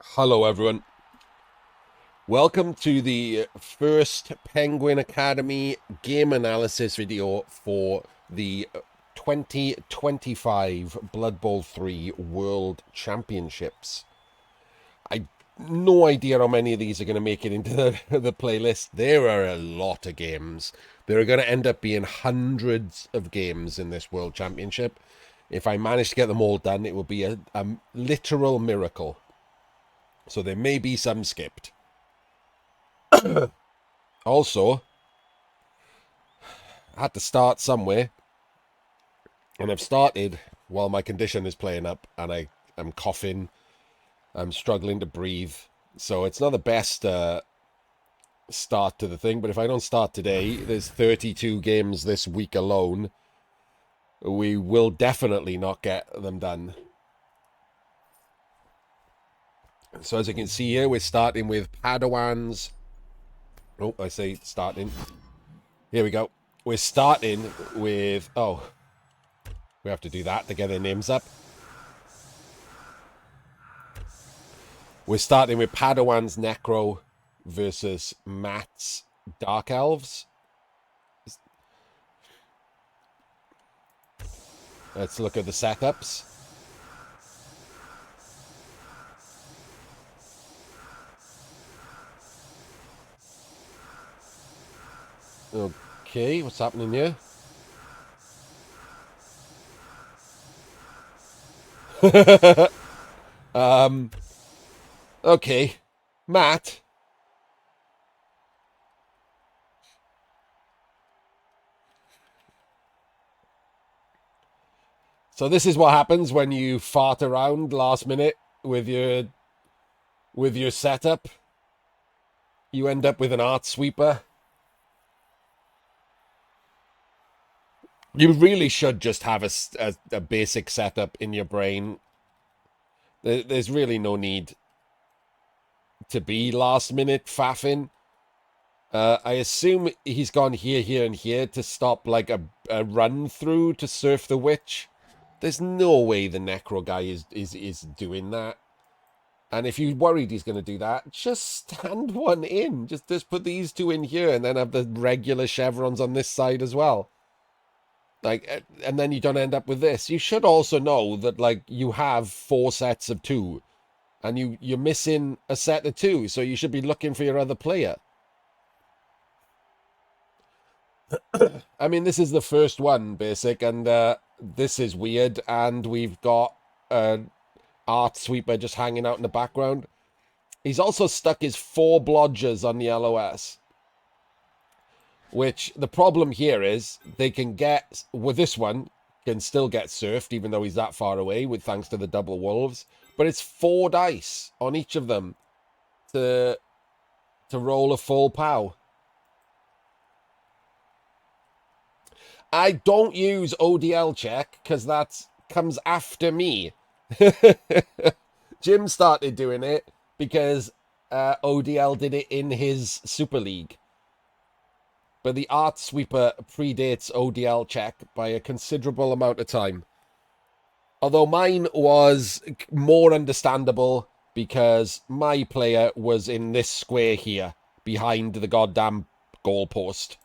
Hello, everyone. Welcome to the first Penguin Academy game analysis video for the 2025 Blood Bowl 3 World Championships. I no idea how many of these are going to make it into the playlist. There are a lot of games. There are going to end up being hundreds of games in this World Championship. If I manage to get them all done, it will be a literal miracle. So there may be some skipped. Also, I had to start somewhere, and I've started while my condition is playing up, and I'm coughing, I'm struggling to breathe, so it's not the best start to the thing. But if I don't start today, there's 32 games this week alone. We will definitely not get them done. So as you can see here, we're starting with Padawans. Oh, I say starting. Here we go. We're starting with... Oh, we have to do that to get their names up. We're starting with Padawan's Necro versus Matt's Dark Elves. Let's look at the setups. Okay, what's happening here? Okay, Matt. So this is what happens when you fart around last minute with your setup. You end up with an art sweeper. You really should just have a basic setup in your brain. There's really no need to be last minute faffing. I assume he's gone here, here, and here to stop like a run through to surf the witch. There's no way the Necro guy is doing that. And if you're worried he's going to do that, just stand one in. Just put these two in here and then have the regular chevrons on this side as well. Like, and then you don't end up with this. You should also know that, like, you have 4 sets of 2. And you're missing a set of 2, so you should be looking for your other player. I mean, this is the first one, basic, and this is weird, and we've got an art sweeper just hanging out in the background. He's also stuck his 4 blodgers on the LOS, which the problem here is they can get, with this one, can still get surfed, even though he's that far away, with thanks to the double wolves, but it's 4 dice on each of them to roll a full pow. I don't use ODL check because that comes after me. Jim started doing it because ODL did it in his Super League. But the Art Sweeper predates ODL check by a considerable amount of time. Although mine was more understandable because my player was in this square here, behind the goddamn goalpost.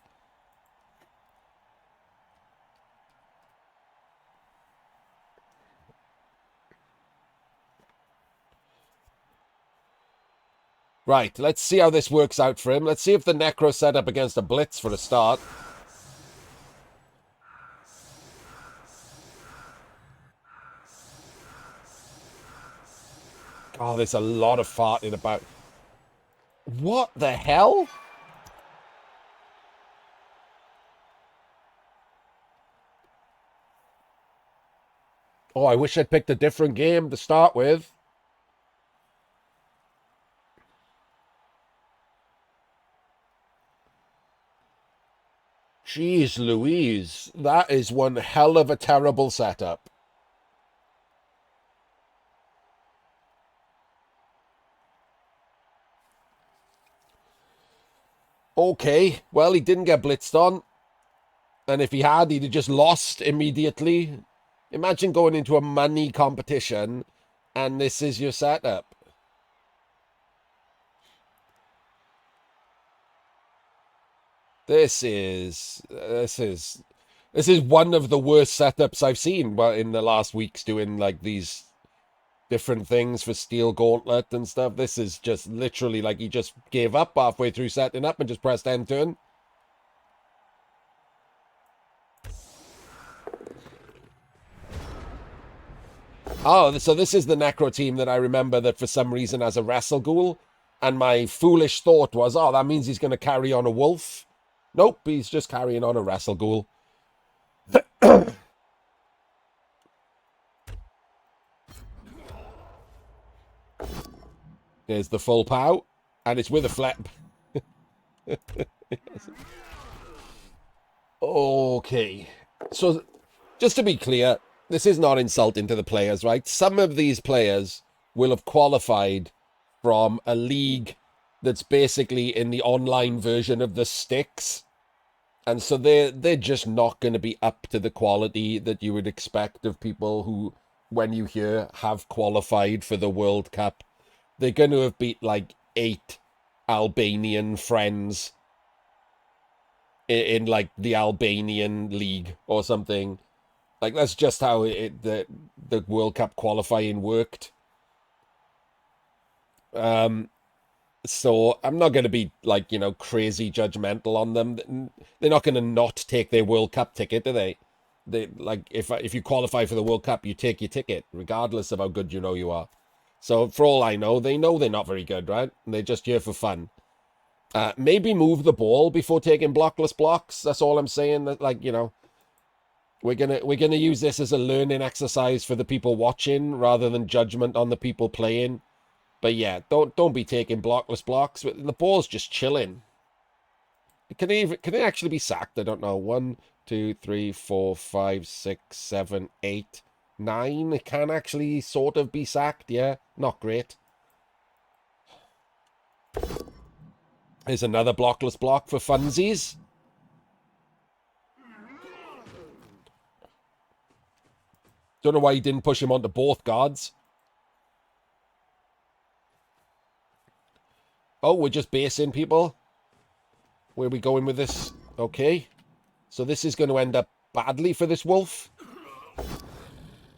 Right, let's see how this works out for him. Let's see if the Necro set up against a Blitz for a start. Oh, there's a lot of farting about. What the hell? Oh, I wish I'd picked a different game to start with. Jeez Louise, that is one hell of a terrible setup. Okay, well, he didn't get blitzed on. And if he had, he'd have just lost immediately. Imagine going into a money competition and this is your setup. This is one of the worst setups I've seen in the last weeks doing like these different things for Steel Gauntlet and stuff. This is just literally like he just gave up halfway through setting up and just pressed end turn. Oh, so this is the Necro team that I remember that for some reason has a Wrestle Ghoul. And my foolish thought was, oh, that means he's going to carry on a Wolf. Nope, he's just carrying on a Wrestle Ghoul. Here's the full pow. And it's with a flip. Okay. So, just to be clear, this is not insulting to the players, right? Some of these players will have qualified from a league that's basically in the online version of the Sticks. And so they're just not going to be up to the quality that you would expect of people who, when you hear, have qualified for the World Cup. They're going to have beat like 8 Albanian friends in like the Albanian league or something. Like that's just how the World Cup qualifying worked. So I'm not going to be like, crazy judgmental on them. They're not going to not take their World Cup ticket, do they? They like if you qualify for the World Cup, you take your ticket, regardless of how good you are. So for all I know, they know they're not very good, right? And they're just here for fun. Maybe move the ball before taking blockless blocks. That's all I'm saying. That like, we're gonna use this as a learning exercise for the people watching rather than judgment on the people playing. But yeah, don't be taking blockless blocks. The ball's just chilling. Can it actually be sacked? I don't know. 1, 2, 3, 4, 5, 6, 7, 8, 9. It can actually sort of be sacked. Yeah, not great. Here's another blockless block for funsies. Don't know why he didn't push him onto both guards. Oh, we're just basing people. Where are we going with this? Okay. So this is going to end up badly for this wolf.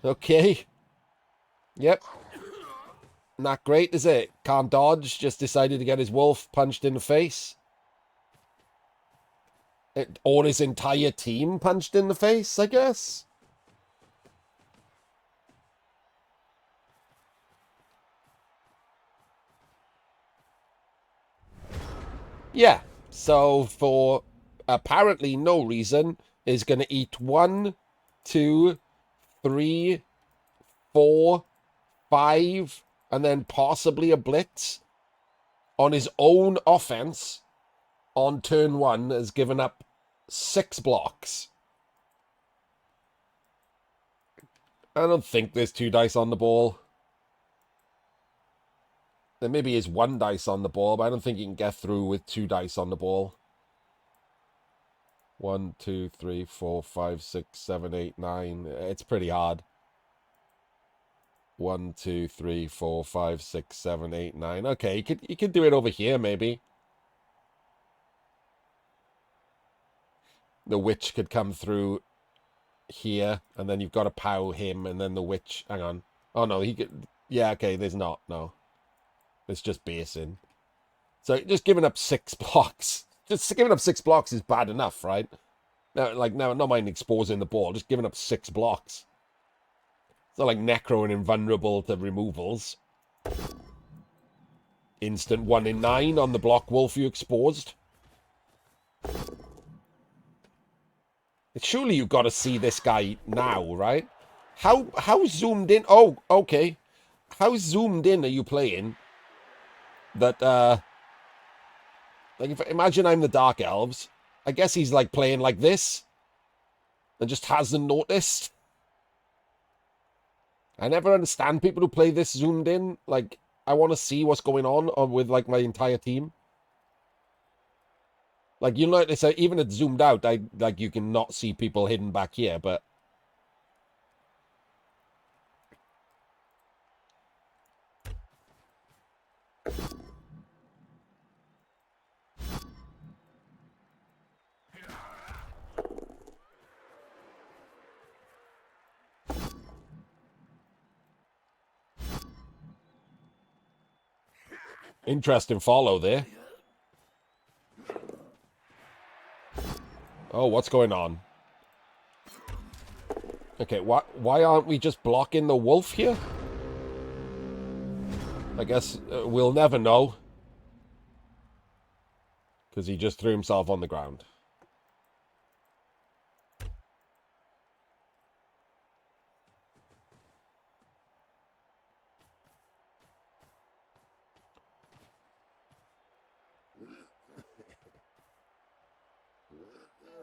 Okay. Yep. Not great, is it? Can't dodge. Just decided to get his wolf punched in the face. Or his entire team punched in the face, I guess. Yeah. So for apparently no reason, is going to eat 1, 2, 3, 4, 5, and then possibly a blitz on his own offense on turn 1 has given up 6 blocks. I don't think there's 2 dice on the ball. There maybe is 1 dice on the ball, but I don't think you can get through with 2 dice on the ball. 1, 2, 3, 4, 5, 6, 7, 8, 9. It's pretty hard. 1, 2, 3, 4, 5, 6, 7, 8, 9. Okay, you could do it over here, maybe. The witch could come through here, and then you've got to pow him, and then the witch. Hang on. Oh no, he could. Yeah, okay. There's not. No, it's just basing. So just giving up 6 blocks. Just giving up 6 blocks is bad enough, right? Now, not mind exposing the ball. Just giving up 6 blocks. It's not like Necro and invulnerable to removals. Instant 1 in 9 on the block wolf you exposed. Surely you've got to see this guy now, right? How zoomed in? Oh, okay. How zoomed in are you playing? That like imagine I'm the Dark Elves. I guess he's like playing like this, and just hasn't noticed. I never understand people who play this zoomed in. Like I want to see what's going on with like my entire team. Like it's even at zoomed out, you can not see people hidden back here, but Interesting follow there. Oh, what's going on? Okay, why aren't we just blocking the wolf here? I guess we'll never know. Because he just threw himself on the ground.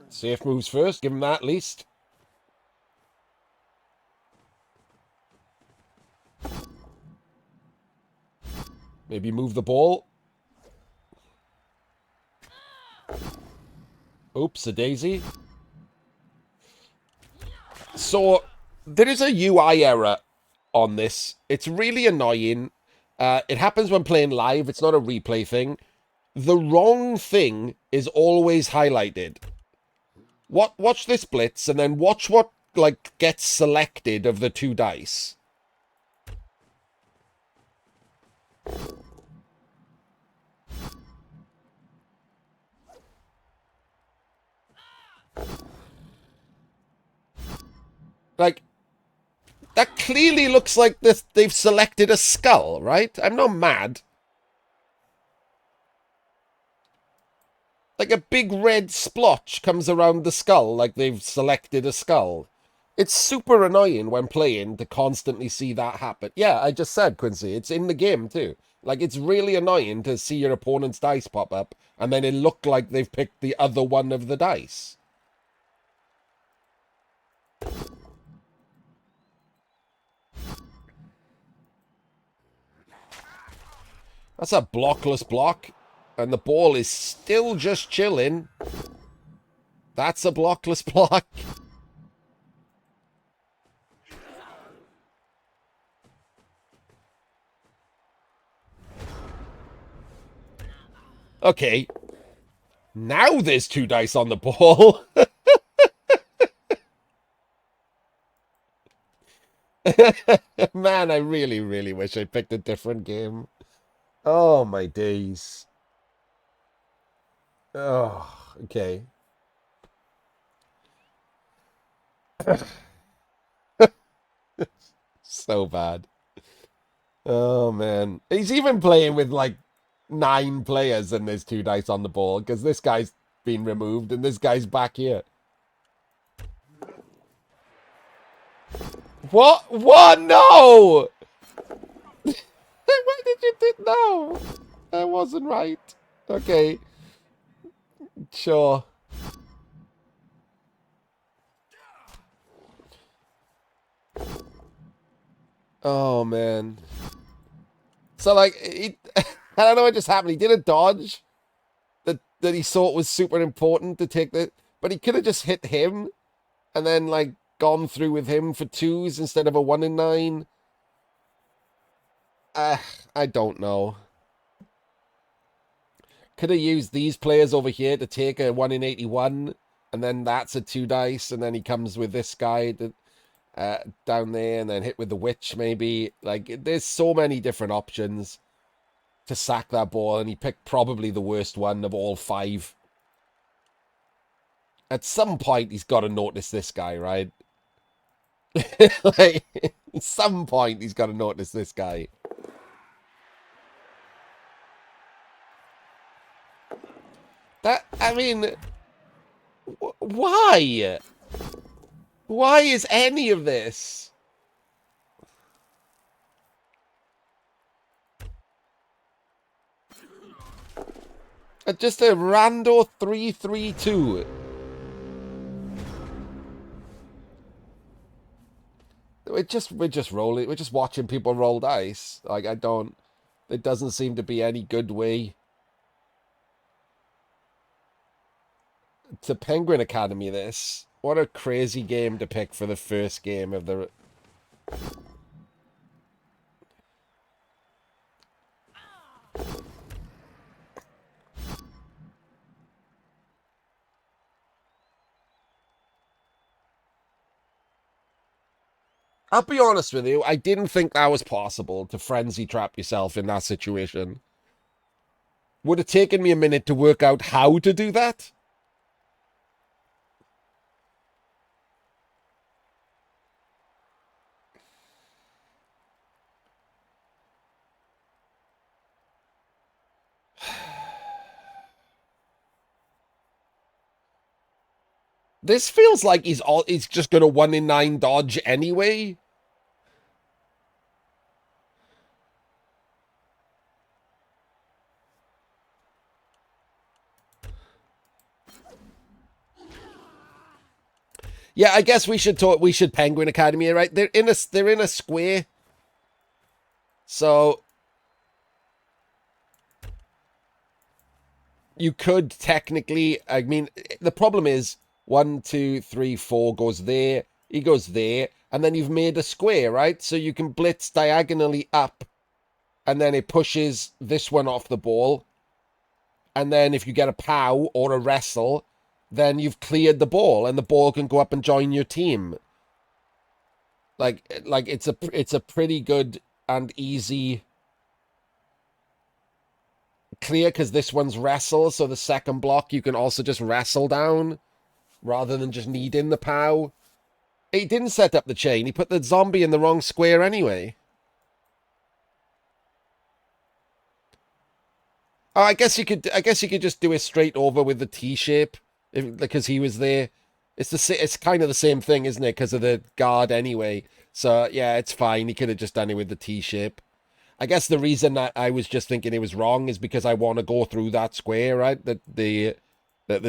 Safe moves first. Give him that at least. Maybe move the ball. Oops, a daisy. So, there is a UI error on this. It's really annoying. It happens when playing live. It's not a replay thing. The wrong thing is always highlighted. Watch this blitz, and then watch what, like, gets selected of the two dice. Like, that clearly looks like this. They've selected a skull, right? I'm not mad. Like a big red splotch comes around the skull, like they've selected a skull. It's super annoying when playing to constantly see that happen. Yeah, I just said, Quincy, it's in the game too. Like, it's really annoying to see your opponent's dice pop up, and then it look like they've picked the other one of the dice. That's a blockless block, and the ball is still just chilling. That's a blockless block. Okay. Now there's two dice on the ball. Man, I really, really wish I picked a different game. Oh, my days. Oh, okay. So bad. Oh, man. He's even playing with, like, 9 players and there's 2 dice on the ball because this guy's been removed and this guy's back here. What? What? No! Why did you do no? That wasn't right. Okay. Sure. Oh, man. So, like, I don't know what just happened. He did a dodge that he thought was super important to take the... But he could have just hit him and then, like, gone through with him for 2s instead of a 1 in 9. I don't know. Could have used these players over here to take a 1 in 81, and then that's a 2 dice, and then he comes with this guy down there, and then hit with the witch, maybe. Like, there's so many different options to sack that ball, and he picked probably the worst one of all 5. At some point, he's got to notice this guy, right? Like, at some point, he's got to notice this guy. I mean, why? Why is any of this? Just a rando 3-3-2. We're just rolling. We're just watching people roll dice. Like, I don't. There doesn't seem to be any good way to Penguin Academy this. What a crazy game to pick for the first game of the... I'll be honest with you, I didn't think that was possible to frenzy trap yourself in that situation. Would have taken me a minute to work out how to do that. This feels like he's just gonna 1 in 9 dodge anyway. Yeah, I guess we should Penguin Academy, right? They're in a square. So you could technically, I mean, the problem is 1, 2, 3, 4 goes there, he goes there, and then you've made a square, right? So you can blitz diagonally up, and then it pushes this one off the ball. And then if you get a POW or a wrestle, then you've cleared the ball, and the ball can go up and join your team. Like it's a pretty good and easy clear, because this one's wrestle, so the second block you can also just wrestle down rather than just needing the POW. He didn't set up the chain. He put the zombie in the wrong square anyway. Oh, I guess you could just do it straight over with the T shape, because he was there. It's kind of the same thing, isn't it? Because of the guard anyway. So yeah, it's fine. He could have just done it with the T shape. I guess the reason that I was just thinking it was wrong is because I want to go through that square, right? That the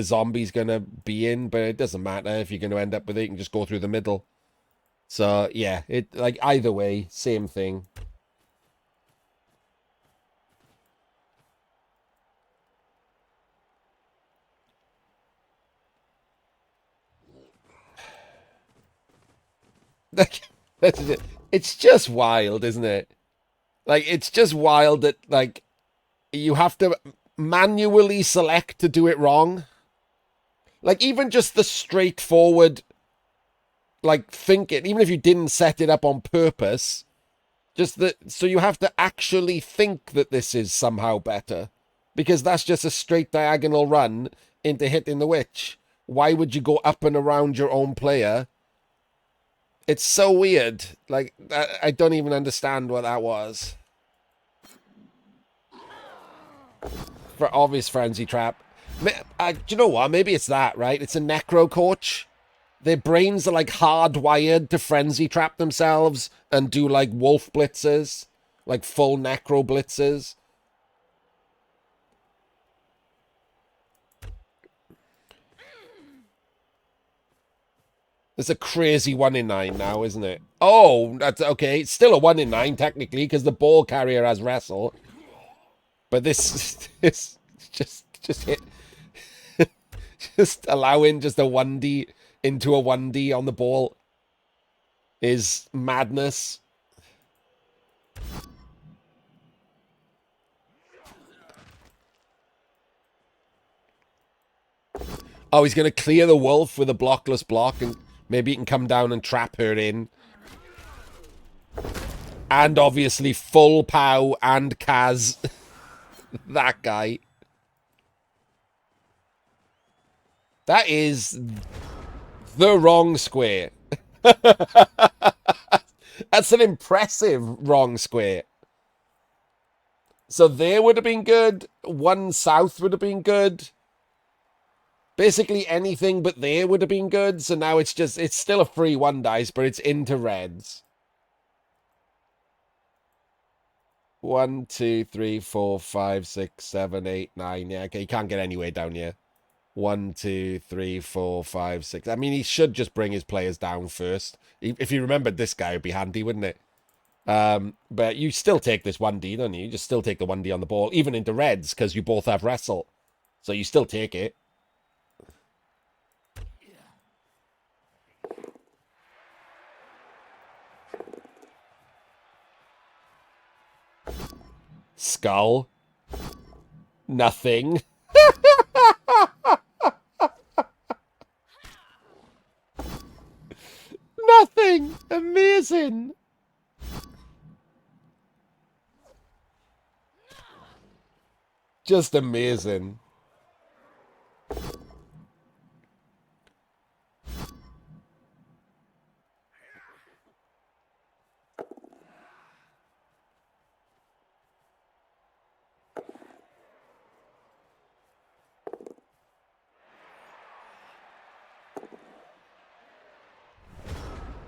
zombie's gonna be in, but it doesn't matter if you're gonna end up with it. You can just go through the middle. So yeah, it like either way, same thing. It's just wild, isn't it? Like, it's just wild that, like, you have to manually select to do it wrong. Like, even just the straightforward, like, thinking, even if you didn't set it up on purpose, just that, so you have to actually think that this is somehow better. Because that's just a straight diagonal run into hitting the witch. Why would you go up and around your own player? It's so weird. Like, I don't even understand what that was. For obvious frenzy trap. Do you know what? Maybe it's that, right? It's a necro coach. Their brains are like hardwired to frenzy trap themselves and do like wolf blitzes, like full necro blitzes. It's a crazy 1 in 9 now, isn't it? Oh, that's okay. It's still a 1 in 9 technically because the ball carrier has wrestle. But this is just hit, just allowing just a 1D into a 1D on the ball is madness. Oh, he's going to clear the wolf with a blockless block, and maybe he can come down and trap her in. And obviously full POW and Kaz. That guy. That is the wrong square. That's an impressive wrong square. So there would have been good. 1 south would have been good. Basically anything but there would have been good. So now it's still a free 1 dice, but it's into reds. 1, 2, 3, 4, 5, 6, 7, 8, 9. Yeah, okay, you can't get anywhere down here. 1, 2, 3, 4, 5, 6. I mean, he should just bring his players down first. If you remembered this guy, would be handy, wouldn't it? But you still take this 1D, don't you? You just still take the 1D on the ball, even into reds, because you both have wrestle. So you still take it. Skull. Nothing. Nothing. Amazing. Just amazing.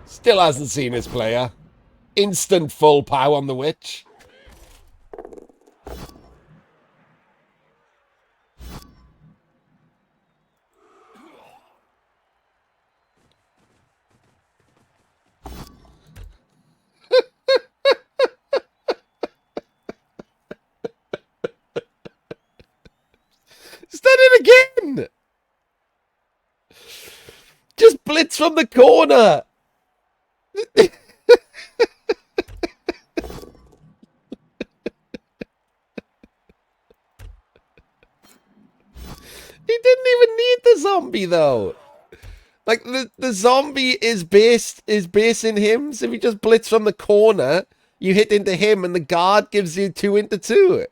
Still hasn't seen his player. Instant full pow on the witch. He's done it again! Just blitz from the corner! He didn't even need the zombie though. Like the zombie is basing him, so if you just blitz from the corner, you hit into him and the guard gives you 2 into 2.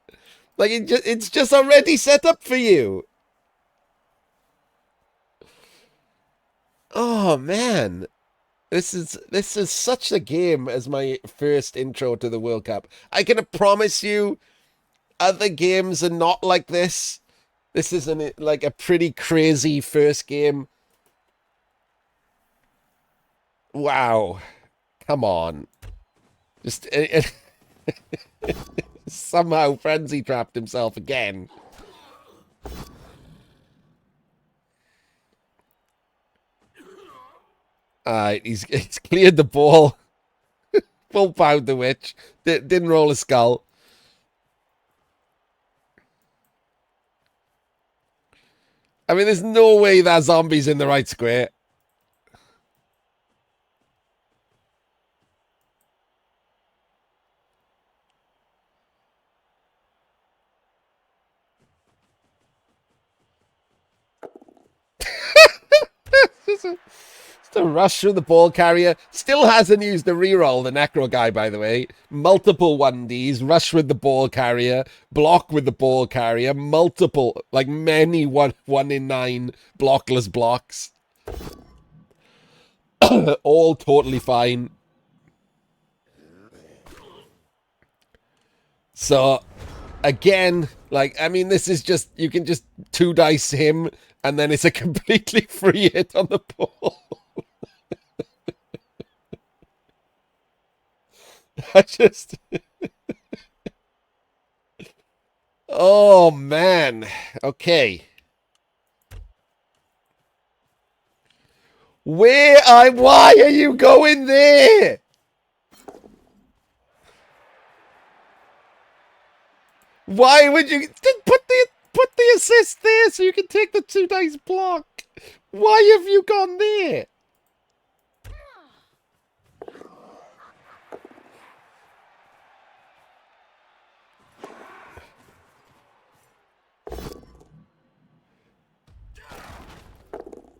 Like it's just already set up for you. Oh man. This is such a game as my first intro to the World Cup. I can promise you other games are not like this. This is like a pretty crazy first game. Wow. Come on. Just somehow frenzy trapped himself again. Alright, he's cleared the ball. Full pound the witch. Didn't roll a skull. I mean, there's no way that zombie's in the right square. Just a rush through the ball carrier. Still hasn't used the reroll, the Necro guy, by the way. Multiple 1Ds, rush with the ball carrier, block with the ball carrier, multiple, like many 1 in 9 blockless blocks. All totally fine. So, again, like, I mean, this is just, you can just 2 dice him, and then it's a completely free hit on the ball. I just... Oh, man. Okay. Why are you going there? Why would you put the assist there so you can take the 2 dice block? Why have you gone there?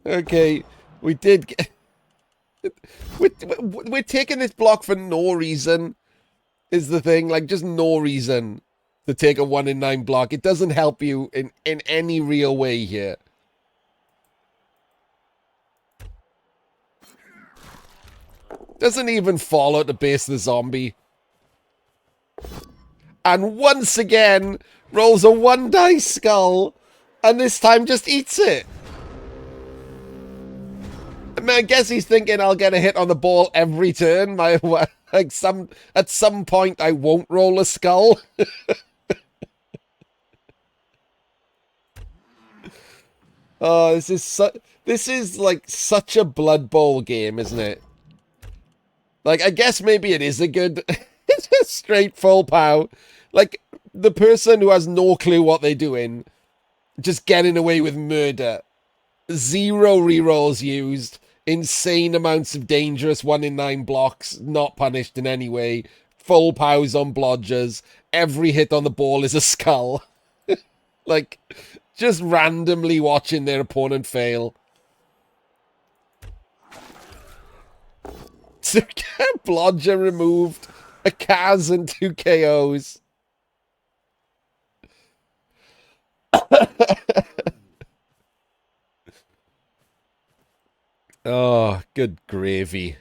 Okay, we did get... We're taking this block for no reason, is the thing. Like, just no reason to take a 1 in 9 block. It doesn't help you in any real way here. Doesn't even fall at the base of the zombie. And once again, rolls a 1 dice skull, and this time just eats it. I mean, I guess he's thinking I'll get a hit on the ball every turn. Like at some point, I won't roll a skull. Oh, this is like such a Blood Bowl game, isn't it? Like, I guess maybe it is a good, it's a straight full pow. Like, the person who has no clue what they're doing, just getting away with murder. 0 rerolls used. Insane amounts of dangerous 1 in 9 blocks, not punished in any way. Full pows on blodgers. Every hit on the ball is a skull. Like, just randomly watching their opponent fail. Blodger removed. A Kaz and 2 KOs. Oh, good gravy.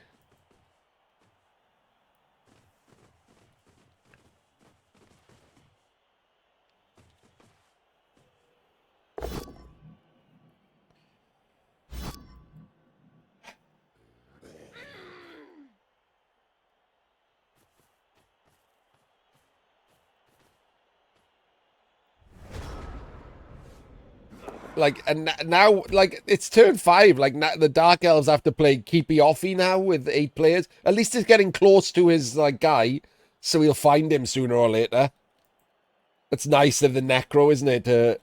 Like, and now, like, it's turn 5. Like, now the Dark Elves have to play keepy offy now with 8 players. At least it's getting close to his, like, guy, so he'll find him sooner or later. It's nice of the Necro, isn't it, to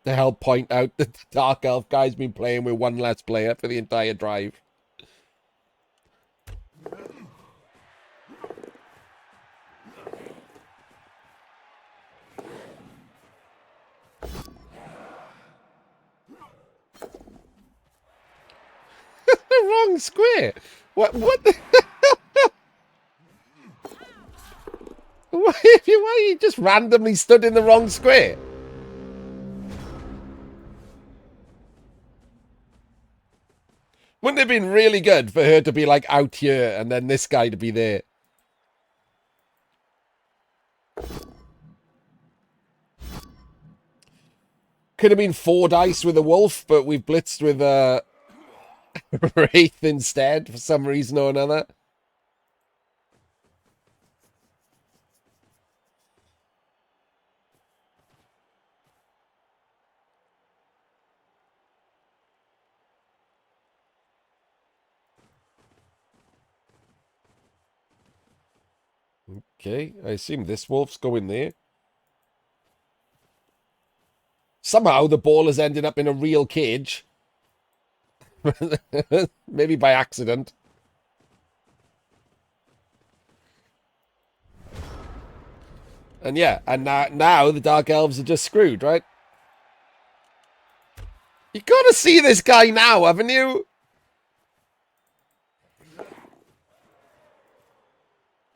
help point out that the Dark Elf guy's been playing with one less player for the entire drive. The wrong square. What the why you just randomly stood in the wrong square? Wouldn't it have been really good for her to be like out here and then this guy to be there? Could have been 4 dice with a wolf, but we've blitzed with a wraith instead for some reason or another. Okay, I assume this wolf's going there. Somehow the ball has ended up in a real cage. Maybe by accident. And yeah, and now the Dark Elves are just screwed, right? You gotta see this guy now, haven't you?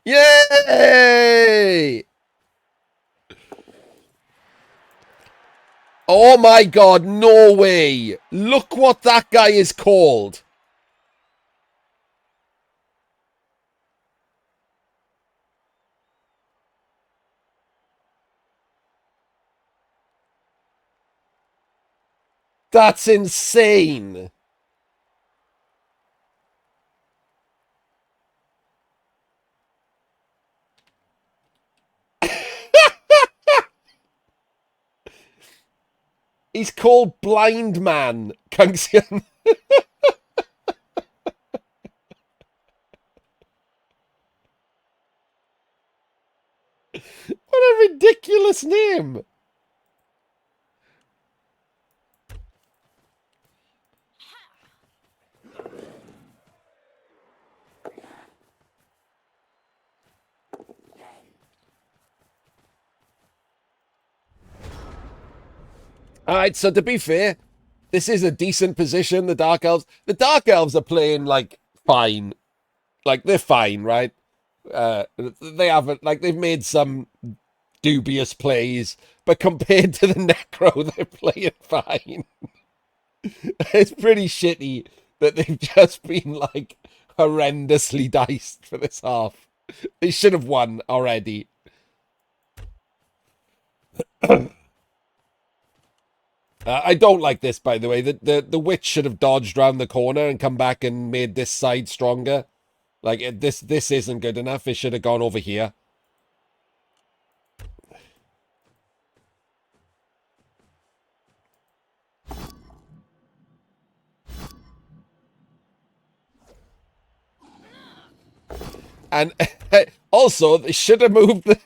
Yay! Oh my god, no way! Look what that guy is called. That's insane. He's called Blind Man, Kungsian. What a ridiculous name. Alright, so to be fair, this is a decent position, the Dark Elves. The Dark Elves are playing, like, fine. Like, they're fine, right? They haven't, like, they've made some dubious plays, but compared to the Necro, they're playing fine. It's pretty shitty that they've just been, like, horrendously diced for this half. They should have won already. I don't like this, by the way. The witch should have dodged round the corner and come back and made this side stronger. Like, this isn't good enough. It should have gone over here. And also, they should have moved the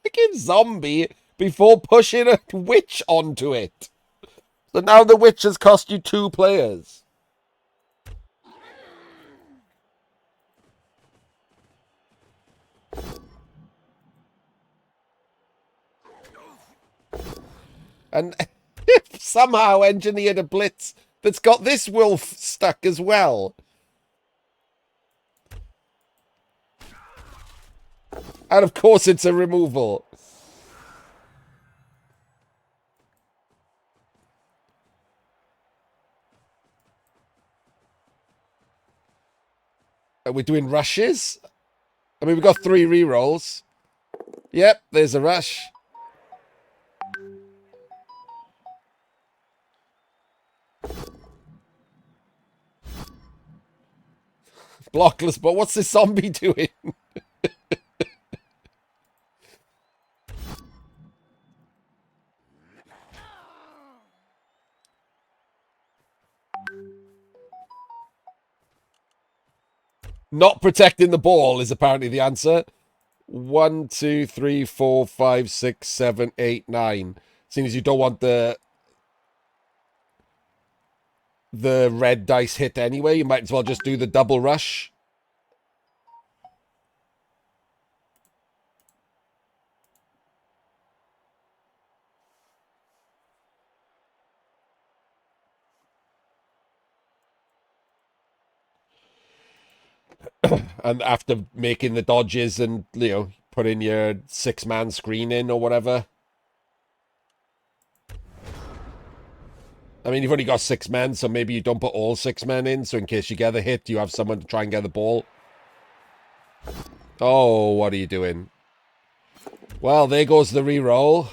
fucking zombie before pushing a witch onto it. So now the witch has cost you 2 players. And somehow engineered a blitz that's got this wolf stuck as well. And of course it's a removal. Are we doing rushes? I mean, we've got 3 rerolls. Yep, there's a rush. Blockless, but what's this zombie doing? Not protecting the ball is apparently the answer. 1, 2, 3, 4, 5, 6, 7, 8, 9. Seeing as you don't want the red dice hit anyway, you might as well just do the double rush. And after making the dodges and, you know, putting your 6-man screen in or whatever. I mean, you've only got 6 men, so maybe you don't put all 6 men in, so in case you get the hit, you have someone to try and get the ball. Oh, what are you doing? Well, there goes the reroll.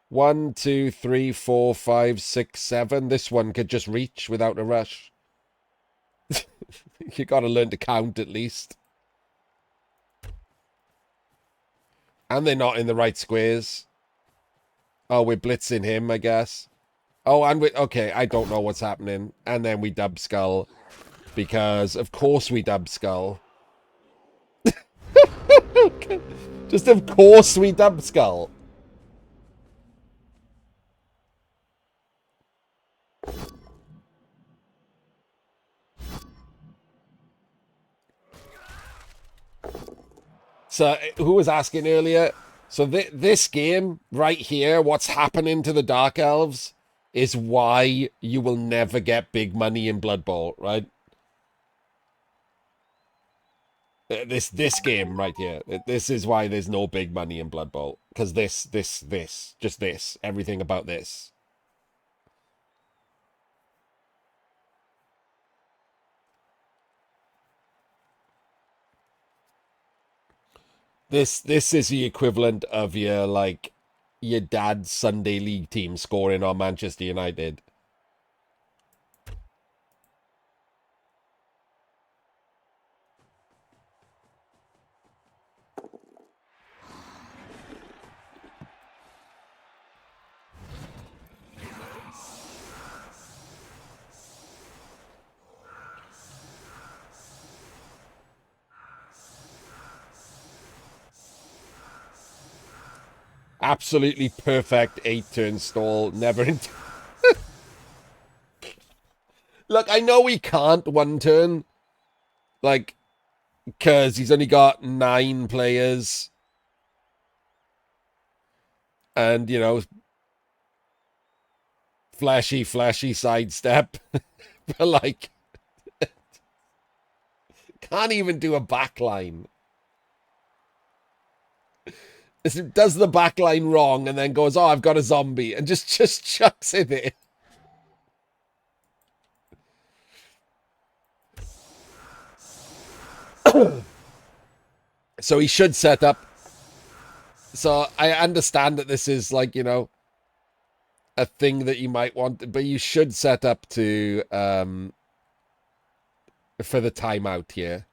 1, 2, 3, 4, 5, 6, 7. This one could just reach without a rush. You gotta learn to count at least. And they're not in the right squares. Oh, we're blitzing him, I guess. Oh, and we... Okay, I don't know what's happening. And then we dub skull. Because, of course, we dub skull. Just of course we dub skull. So, who was asking earlier? So, this game right here, what's happening to the Dark Elves, is why you will never get big money in Blood Bowl, right? This game right here. This is why there's no big money in Blood Bowl. Because just this. Everything about this. This is the equivalent of your dad's Sunday league team scoring on Manchester United. Absolutely perfect 8-turn stall. Never in... Look, I know he can't 1-turn. Like, because he's only got 9 players. And, you know, flashy sidestep. But, like, can't even do a backline. Does the backline wrong and then goes, oh, I've got a zombie, and just chucks it in. So he should set up. So I understand that this is like, you know, a thing that you might want, but you should set up to for the timeout here.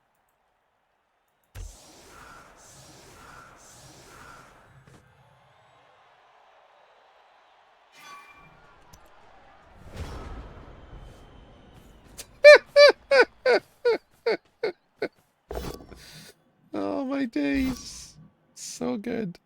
Oh my days. So good.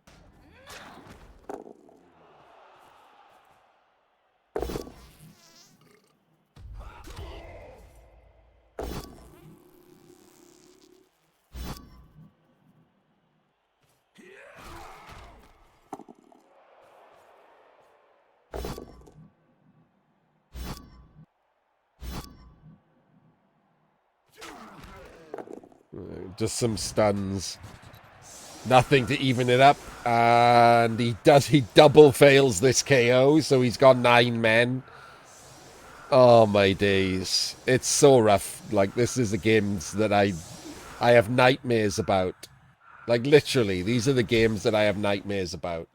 Just some stuns. Nothing to even it up. And he double fails this KO, so he's got 9 men. Oh my days. It's so rough. Like, this is the games that I have nightmares about. Like, literally, these are the games that I have nightmares about.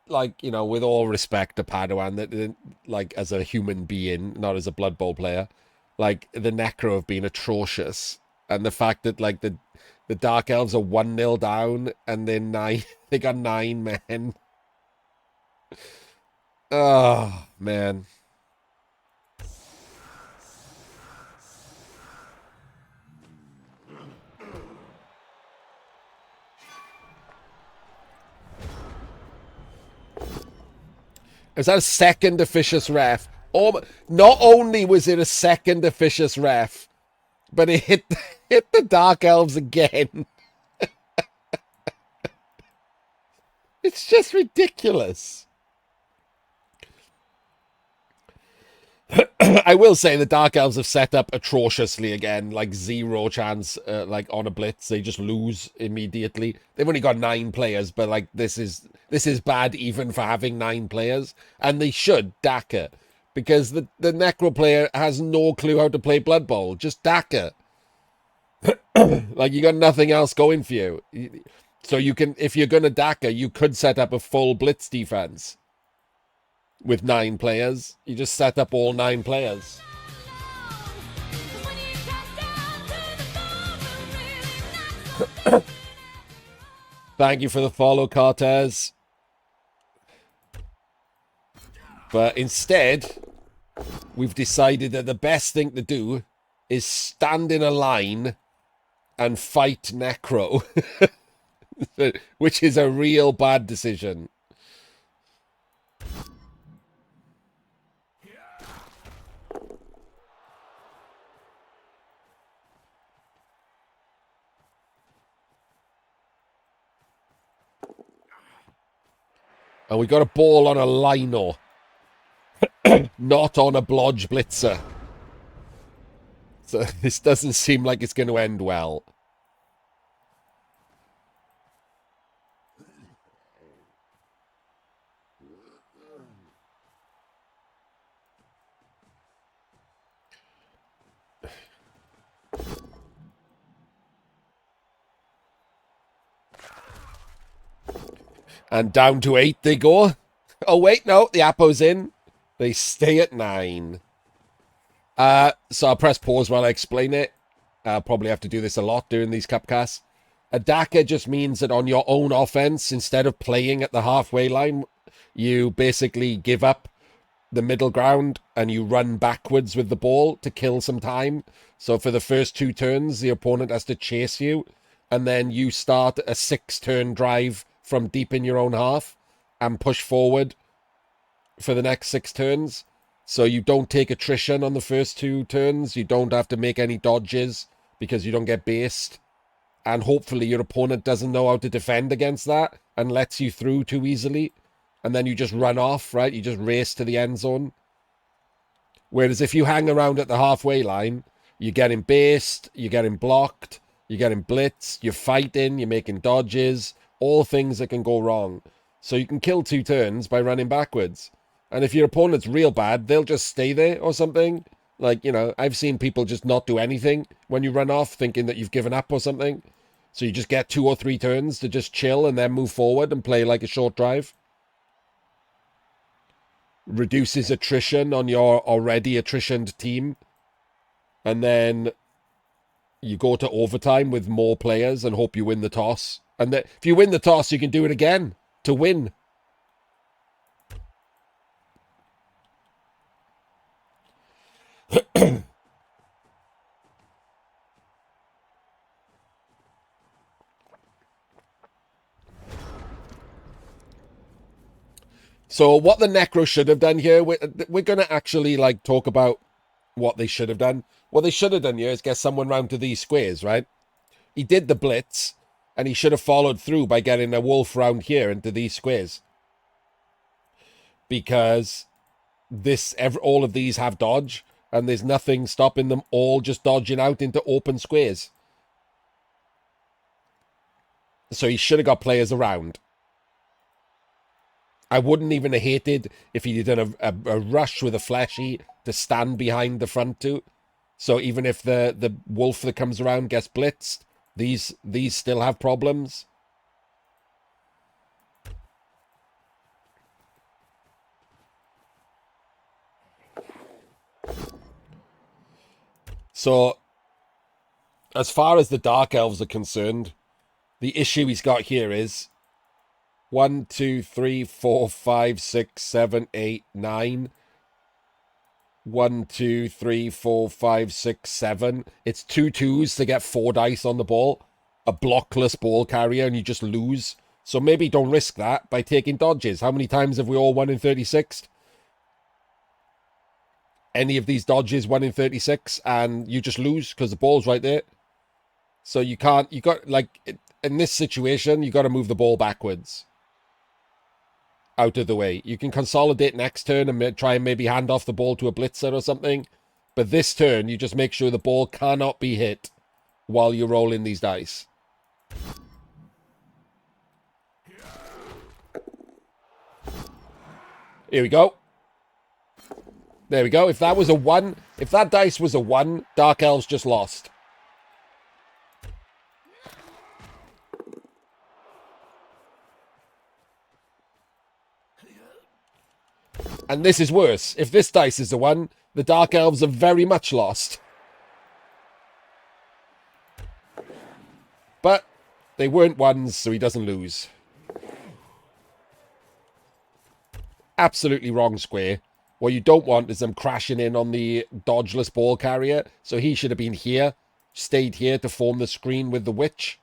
Like, you know, with all respect to Padawan, like, as a human being, not as a Blood Bowl player, like, the Necro have been atrocious. And the fact that, like, the Dark Elves are 1-0 down, and then they got 9 men. Oh, man. Is that a second officious ref? Oh, not only was it a second officious ref, but it hit the Dark Elves again. It's just ridiculous. I will say the Dark Elves have set up atrociously again, like 0 chance, like on a blitz. They just lose immediately. They've only got 9 players, but like this is bad even for having 9 players, and they should Daka, because the Necro player has no clue how to play Blood Bowl. Just Daka. Like, you got nothing else going for you. So you can, if you're gonna Daka, you could set up a full blitz defense. With 9 players, you just set up all 9 players. Thank you for the follow, Cortez. But instead, we've decided that the best thing to do is stand in a line and fight Necro, which is a real bad decision. And we got a ball on a lino, not on a blodge blitzer. So this doesn't seem like it's going to end well. And down to 8 they go. Oh, wait, no, the Apo's in. They stay at 9. So I'll press pause while I explain it. I'll probably have to do this a lot during these cupcasts. A Daka just means that on your own offense, instead of playing at the halfway line, you basically give up the middle ground and you run backwards with the ball to kill some time. So for the first 2 turns, the opponent has to chase you, and then you start a 6-turn drive from deep in your own half and push forward for the next 6 turns. So you don't take attrition on the first 2 turns. You don't have to make any dodges because you don't get based. And hopefully your opponent doesn't know how to defend against that and lets you through too easily. And then you just run off, right? You just race to the end zone. Whereas if you hang around at the halfway line, you're getting based, you're getting blocked, you're getting blitzed, you're fighting, you're making dodges, all things that can go wrong. So you can kill 2 turns by running backwards. And if your opponent's real bad, they'll just stay there or something. Like, you know, I've seen people just not do anything when you run off, thinking that you've given up or something. So you just get 2 or 3 turns to just chill and then move forward and play like a short drive. Reduces attrition on your already attritioned team. And then you go to overtime with more players and hope you win the toss. And if you win the toss, you can do it again to win. So what the Necro should have done here, we're going to actually like talk about what they should have done. What they should have done here is get someone round to these squares, right? He did the blitz, and he should have followed through by getting a wolf round here into these squares. Because all of these have dodge, and there's nothing stopping them all just dodging out into open squares. So he should have got players around. I wouldn't even have hated if he'd done a rush with a fleshy to stand behind the front two. So even if the wolf that comes around gets blitzed, these still have problems. So, as far as the Dark Elves are concerned, the issue he's got here is 1, 2, 3, 4, 5, 6, 7, 8, 9. 1, 2, 3, 4, 5, 6, 7. It's 2 twos to get 4 dice on the ball. A blockless ball carrier, and you just lose. So maybe don't risk that by taking dodges. How many times have we all won in 36? Any of these dodges 1 in 36, and you just lose because the ball's right there. So you can't, in this situation, you got to move the ball backwards. Out of the way. You can consolidate next turn and try and maybe hand off the ball to a blitzer or something. But this turn, you just make sure the ball cannot be hit while you're rolling these dice. Here we go. There we go. If that was a 1, if that dice was a 1, Dark Elves just lost. And this is worse. If this dice is a 1, the Dark Elves are very much lost. But they weren't 1s, so he doesn't lose. Absolutely wrong square. What you don't want is them crashing in on the dodgeless ball carrier. So he should have been here, stayed here to form the screen with the witch.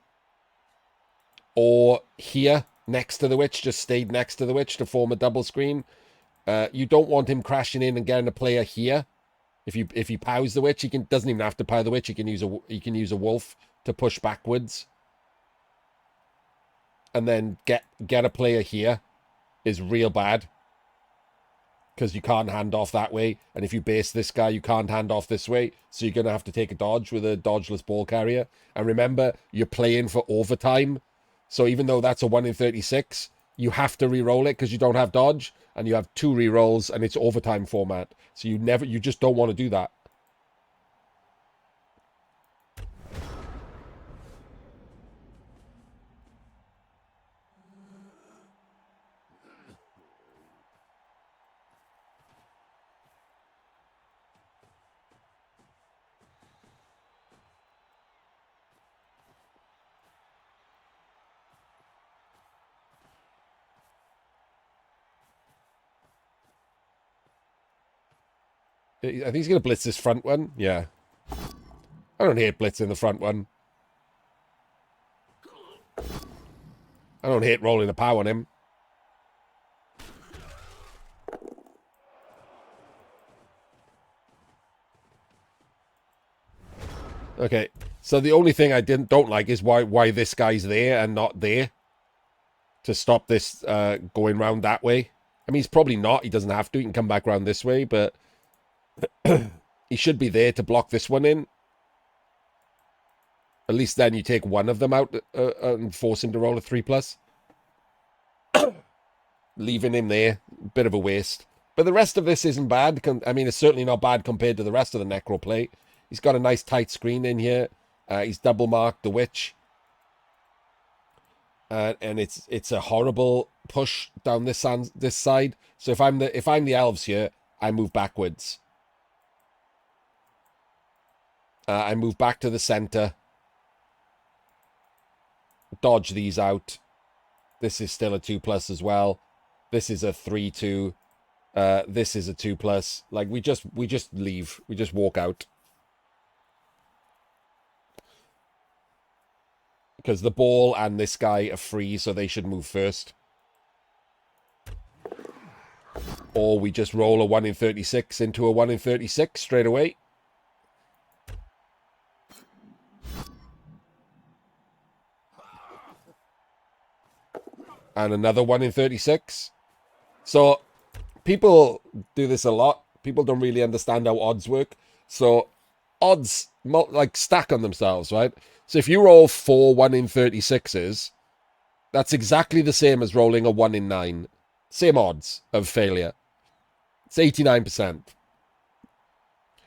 Or here, next to the witch, just stayed next to the witch to form a double screen. You don't want him crashing in and getting a player here. If he pows the witch, doesn't even have to pow the witch. He can use a wolf to push backwards, and then get a player here is real bad because you can't hand off that way. And if you base this guy, you can't hand off this way, so you're gonna have to take a dodge with a dodgeless ball carrier. And remember, you're playing for overtime, so even though that's a 1 in 36, you have to re-roll it because you don't have dodge. And you have 2 re-rolls, and it's overtime format. So you just don't want to do that. I think he's going to blitz this front one. Yeah. I don't hate blitzing the front one. I don't hate rolling a pow on him. Okay. So the only thing I don't like is why this guy's there and not there. To stop this going round that way. I mean, he's probably not. He doesn't have to. He can come back around this way, but he should be there to block this one in. At least then you take one of them out and force him to roll a 3+. Leaving him there, bit of a waste. But the rest of this isn't bad. I mean, it's certainly not bad compared to the rest of the Necro play. He's got a nice tight screen in here. He's double marked the witch. And it's a horrible push down this side. So if I'm the elves here, I move backwards. I move back to the center. Dodge these out. This is still a 2+ as well. This is a 3-2. This is a 2+. Like we just leave. We just walk out. Because the ball and this guy are free, so they should move first. Or we just roll a 1 in 36 into a 1 in 36 straight away. And another 1 in 36. So people do this a lot. People don't really understand how odds work. So odds like stack on themselves, right? So if you roll 4 1 in 36s, that's exactly the same as rolling a 1 in 9. Same odds of failure. It's 89%.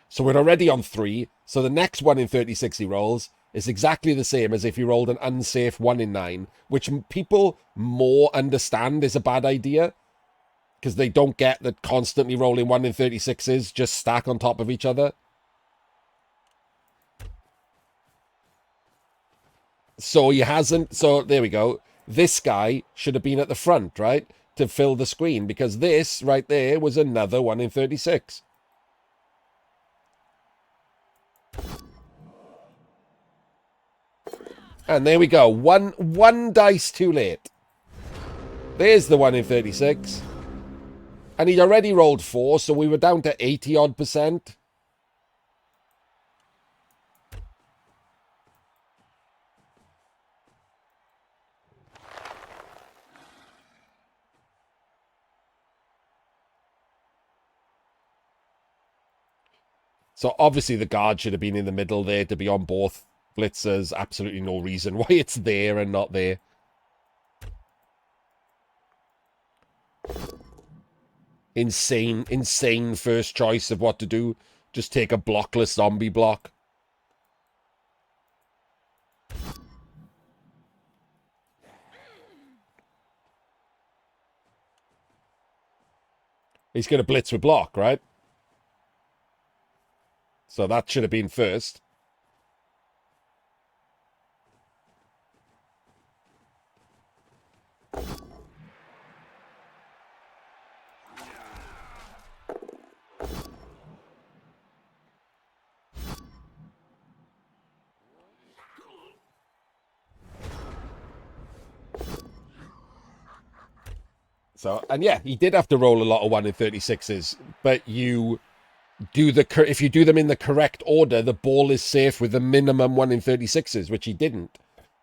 So we're already on 3. So the next 1 in 36 he rolls is exactly the same as if he rolled an unsafe 1 in 9, which people more understand is a bad idea, because they don't get that constantly rolling 1 in 36s just stack on top of each other. So he hasn't. So there we go. This guy should have been at the front, right? To fill the screen, because this right there was another 1 in 36. And there we go. One dice too late. There's the 1 in 36. And he'd already rolled 4, so we were down to 80-odd%. So obviously the guard should have been in the middle there to be on both blitzers. Absolutely no reason why it's there and not there. Insane first choice of what to do. Just take a blockless zombie block. He's going to blitz with block, right? So that should have been first. So, and yeah, he did have to roll a lot of 1 in 36s, but if you do them in the correct order, the ball is safe with a minimum 1 in 36s, which he didn't.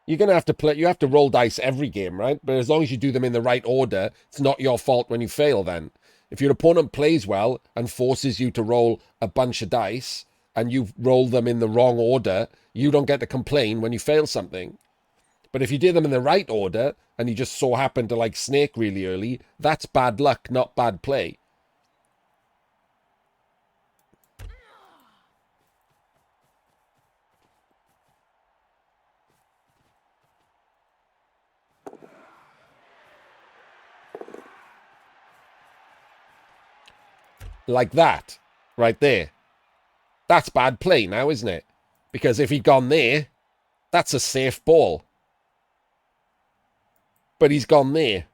You're going to have to play, you have to roll dice every game, right? But as long as you do them in the right order, it's not your fault when you fail then. If your opponent plays well and forces you to roll a bunch of dice and you roll them in the wrong order, you don't get to complain when you fail something. But if you did them in the right order and you just so happen to like snake really early, that's bad luck, not bad play. Like that, right there. That's bad play now, isn't it? Because if he'd gone there, that's a safe ball. But he's gone there.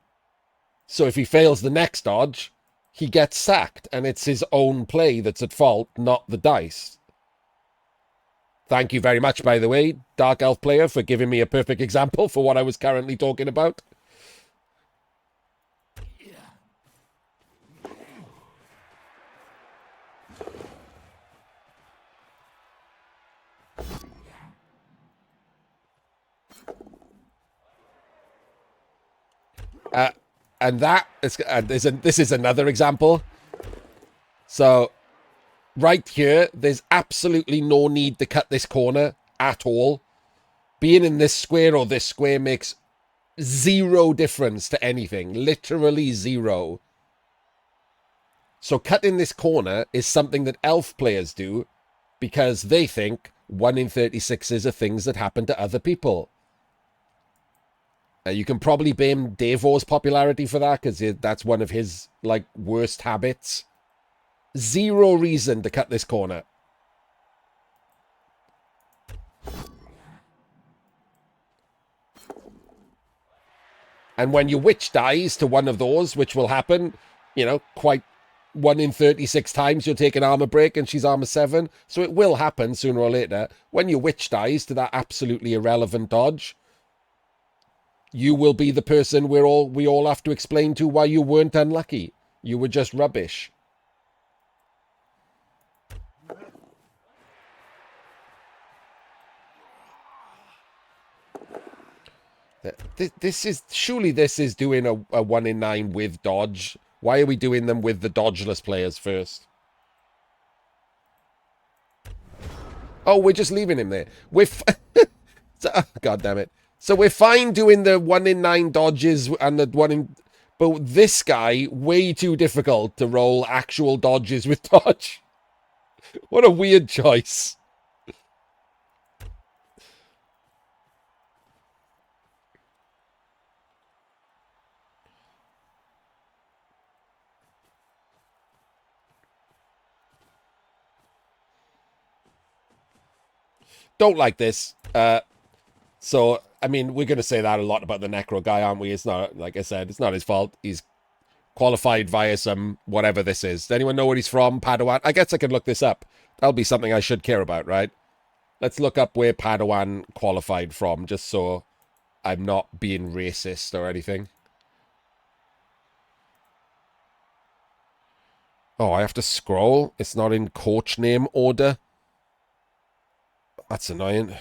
So if he fails the next dodge, he gets sacked, and it's his own play that's at fault, not the dice. Thank you very much, by the way, Dark Elf player, for giving me a perfect example for what I was currently talking about. And that is, this is another example. So right here, there's absolutely no need to cut this corner at all. Being in this square or this square makes zero difference to anything. Literally zero. So cutting this corner is something that elf players do because they think 1 in 36s are things that happen to other people. You can probably blame Devor's popularity for that, because that's one of his, like, worst habits. Zero reason to cut this corner. And when your witch dies to one of those, which will happen, quite 1 in 36 times, you'll take an armor break and she's armor 7. So it will happen sooner or later. When your witch dies to that absolutely irrelevant dodge, you will be the person we all have to explain to why you weren't unlucky. You were just rubbish. This is doing a 1 in 9 with dodge. Why are we doing them with the dodgeless players first? Oh, we're just leaving him there. God damn it. So we're fine doing the 1 in 9 dodges and the 1 in... But this guy, way too difficult to roll actual dodges with dodge. What a weird choice. Don't like this. So, I mean, we're going to say that a lot about the Necro guy, aren't we? It's not, like I said, it's not his fault. He's qualified via some whatever this is. Does anyone know where he's from? Padawan? I guess I can look this up. That'll be something I should care about, right? Let's look up where Padawan qualified from, just so I'm not being racist or anything. Oh, I have to scroll? It's not in coach name order? That's annoying.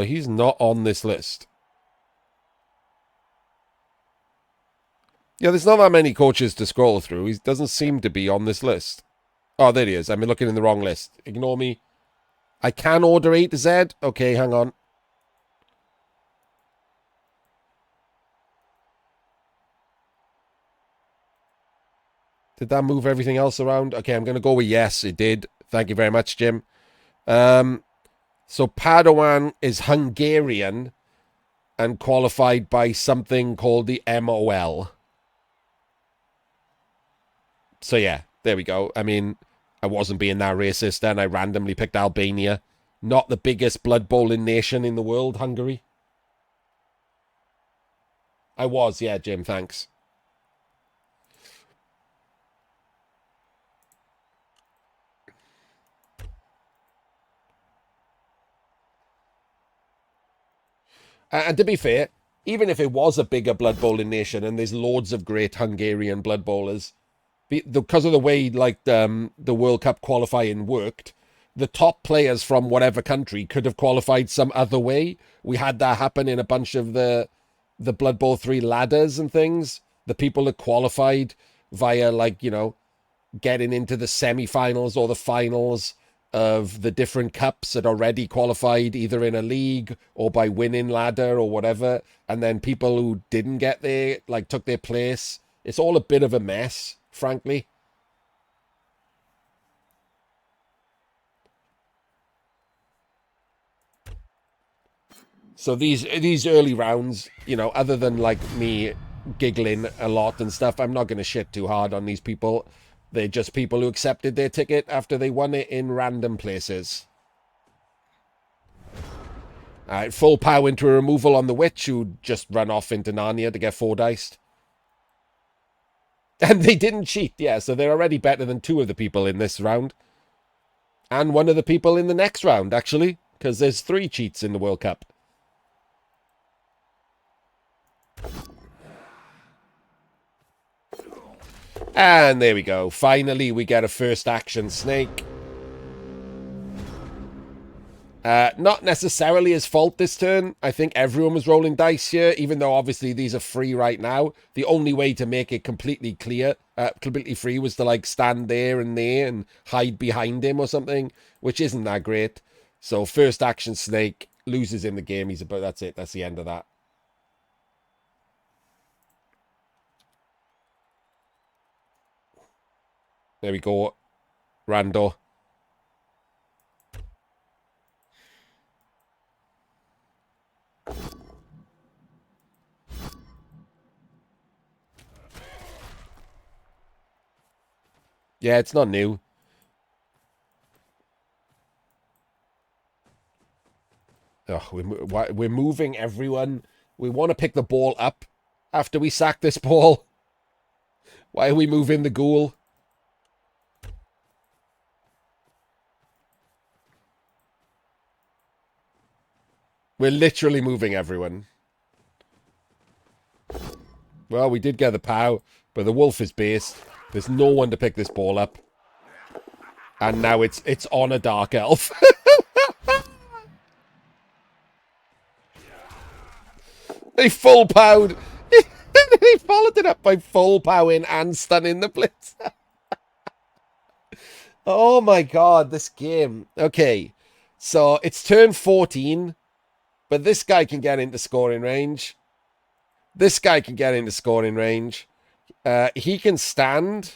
He's not on this list. Yeah, there's not that many coaches to scroll through. He doesn't seem to be on this list. Oh, there he is. I'm looking in the wrong list. Ignore me. I can order A to Z. Okay, hang on. Did that move everything else around? Okay, I'm going to go with yes, it did. Thank you very much, Jim. So Padawan is Hungarian and qualified by something called the MOL. So yeah, there we go. I mean, I wasn't being that racist then. I randomly picked Albania. Not the biggest blood bowling nation in the world, Hungary. I was, yeah, Jim, thanks. And to be fair, even if it was a bigger blood bowling nation, and there's loads of great Hungarian blood bowlers, because of the way like the World Cup qualifying worked, the top players from whatever country could have qualified some other way. We had that happen in a bunch of the Blood Bowl 3 ladders and things. The people that qualified via like, you know, getting into the semi-finals or the finals of the different cups that already qualified either in a league or by winning ladder or whatever, and then people who didn't get there like took their place. It's all a bit of a mess, frankly. So these early rounds, you know, other than like me giggling a lot and stuff, I'm not going to shit too hard on these people. They're just people who accepted their ticket after they won it in random places. All right, full power into a removal on the witch, who just run off into Narnia to get 4-diced. And they didn't cheat, yeah, so they're already better than 2 of the people in this round. And 1 of the people in the next round, actually, because there's 3 cheats in the World Cup. And there we go. Finally, we get a first action snake. Not necessarily his fault this turn. I think everyone was rolling dice here, even though obviously these are free right now. The only way to make it completely clear, completely free, was to like stand there and hide behind him or something, which isn't that great. So first action snake loses in the game. That's it. That's the end of that. There we go. Rando. Yeah, it's not new. Oh, we're moving everyone. We want to pick the ball up after we sack this ball. Why are we moving the ghoul? We're literally moving everyone. Well, we did get the POW, but the wolf is based. There's no one to pick this ball up. And now it's on a dark elf. They full POW'd. They followed it up by full POWing and stunning the blitz. Oh my god, this game. Okay, so it's turn 14, but this guy can get into scoring range. This guy can get into scoring range. He can stand,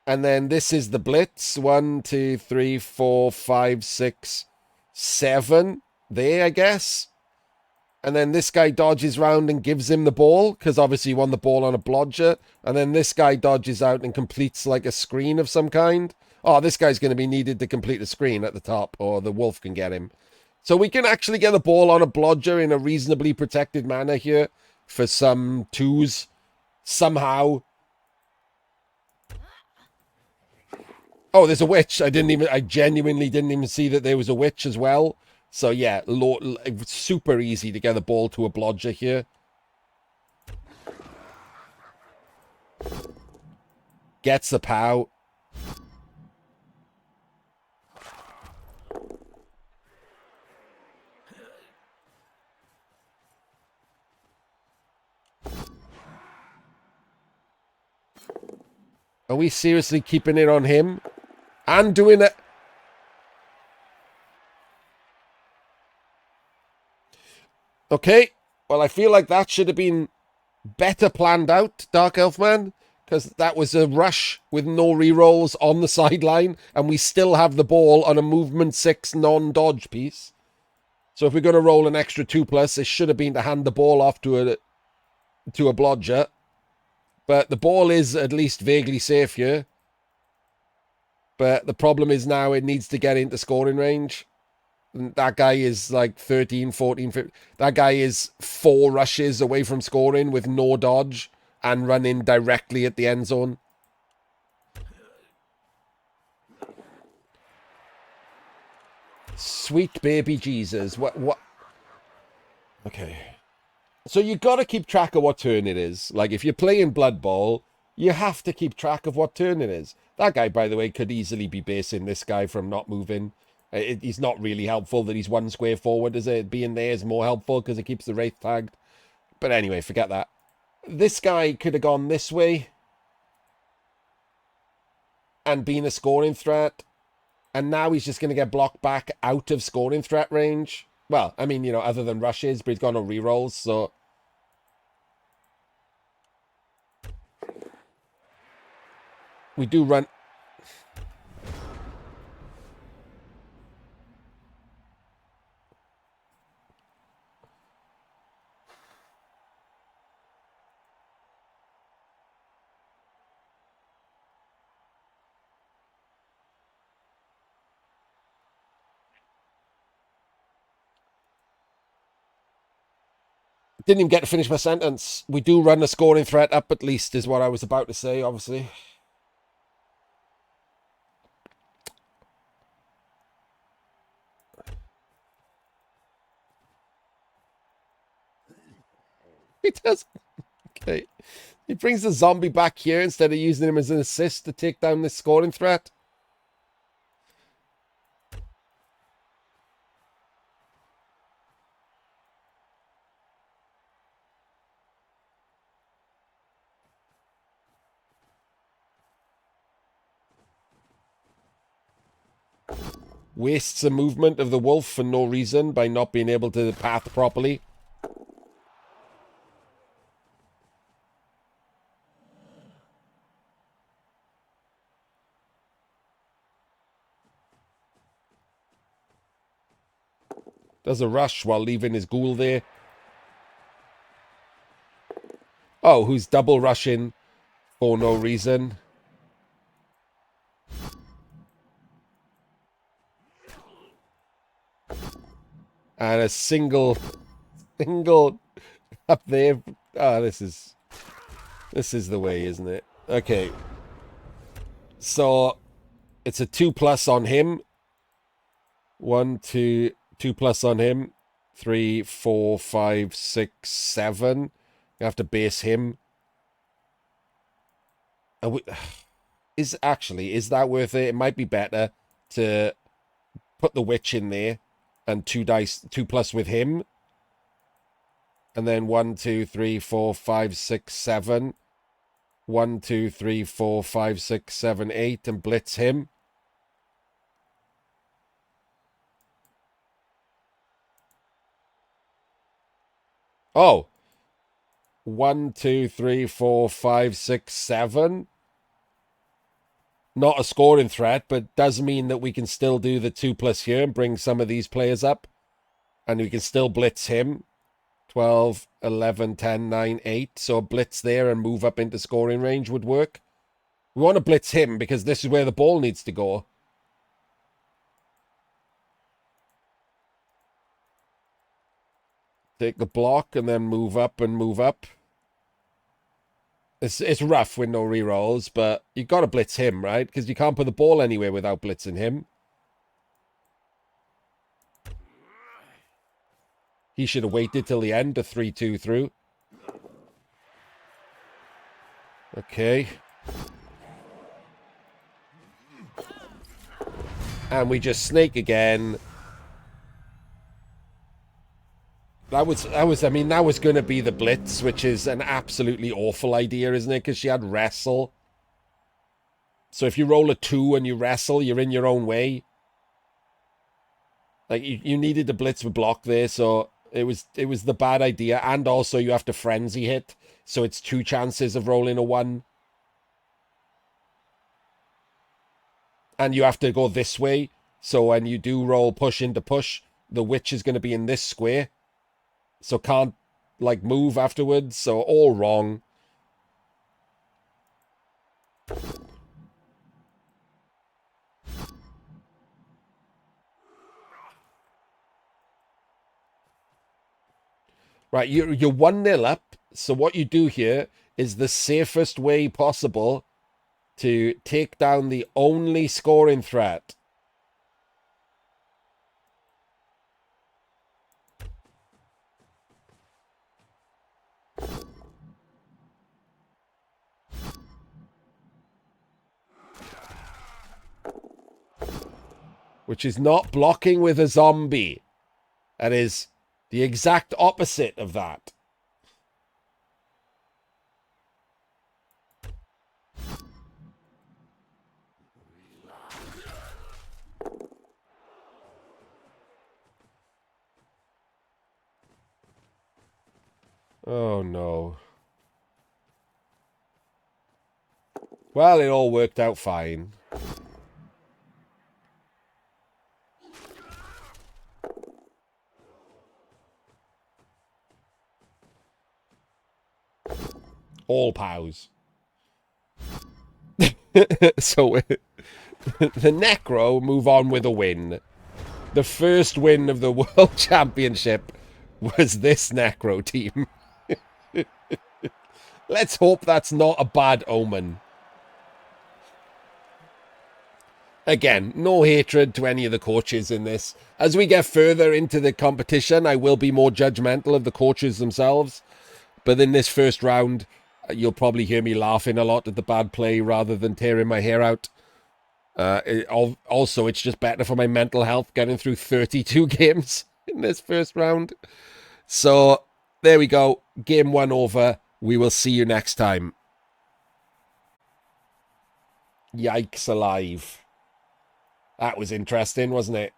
and then this is the blitz. 1, 2, 3, 4, 5, 6, 7. There, I guess. And then this guy dodges round and gives him the ball, because obviously he won the ball on a blodger. And then this guy dodges out and completes like a screen of some kind. Oh, this guy's going to be needed to complete a screen at the top, or the wolf can get him. So we can actually get the ball on a blodger in a reasonably protected manner here for some twos somehow. Oh, there's a witch. I genuinely didn't even see that there was a witch as well. So yeah, super easy to get the ball to a blodger here. Gets the POW. Are we seriously keeping it on him? And doing it? Okay. Well, I feel like that should have been better planned out, Dark Elf Man. Because that was a rush with no rerolls on the sideline. And we still have the ball on a movement 6 non-dodge piece. So if we're going to roll an extra 2+, it should have been to hand the ball off to a blodger. But the ball is at least vaguely safe here. But the problem is now it needs to get into scoring range. And that guy is like 13, 14, 15. That guy is 4 rushes away from scoring with no dodge and running directly at the end zone. Sweet baby Jesus. What? Okay. So you got to keep track of what turn it is. Like, if you're playing Blood Bowl, you have to keep track of what turn it is. That guy, by the way, could easily be basing this guy from not moving. He's not really helpful that he's 1 square forward, is it? Being there is more helpful because it keeps the Wraith tagged. But anyway, forget that. This guy could have gone this way and been a scoring threat. And now he's just going to get blocked back out of scoring threat range. Well, I mean, you know, other than rushes, but he's got no rerolls, so... We do run... Didn't even get to finish my sentence. We do run a scoring threat up, at least, is what I was about to say, obviously. He does. Okay. He brings the zombie back here instead of using him as an assist to take down this scoring threat. Wastes a movement of the wolf for no reason by not being able to path properly. Does a rush while leaving his ghoul there. Oh, who's double rushing for no reason. And a single up there. Ah, this is the way, isn't it? Okay. So it's a 2+ on him. 1, 2, 2+ on him. 3, 4, 5, 6, 7. You have to base him. Is that worth it? It might be better to put the witch in there and 2+ with him. And then 1, 2, 3, 4, 5, 6, 7. 1, 2, 3, 4, 5, 6, 7, 8, and blitz him. Oh. 1, 2, 3, 4, 5, 6, 7. Not a scoring threat, but does mean that we can still do the 2+ here and bring some of these players up. And we can still blitz him. 12, 11, 10, 9, 8. So a blitz there and move up into scoring range would work. We want to blitz him because this is where the ball needs to go. Take the block and then move up and move up. It's rough with no rerolls, but you got to blitz him, right? Because you can't put the ball anywhere without blitzing him. He should have waited till the end to 3-2 through. Okay. And we just snake again. That was going to be the blitz, which is an absolutely awful idea, isn't it? Because she had wrestle. So if you roll a 2 and you wrestle, you're in your own way. Like, you needed to blitz with block there, so it was the bad idea. And also you have to frenzy hit, so it's 2 chances of rolling a 1. And you have to go this way, so when you do roll push into push, the witch is going to be in this square. So can't, like, move afterwards. So all wrong. Right, you're 1-0 up. So what you do here is the safest way possible to take down the only scoring threat. Which is not blocking with a zombie. That is the exact opposite of that. Oh, no. Well, it all worked out fine. All pows. So the Necro move on with a win. The first win of the World Championship was this Necro team. Let's hope that's not a bad omen. Again, no hatred to any of the coaches in this. As we get further into the competition, I will be more judgmental of the coaches themselves. But in this first round, you'll probably hear me laughing a lot at the bad play rather than tearing my hair out. Also, it's just better for my mental health getting through 32 games in this first round. So, there we go. Game 1 over. We will see you next time. Yikes alive. That was interesting, wasn't it?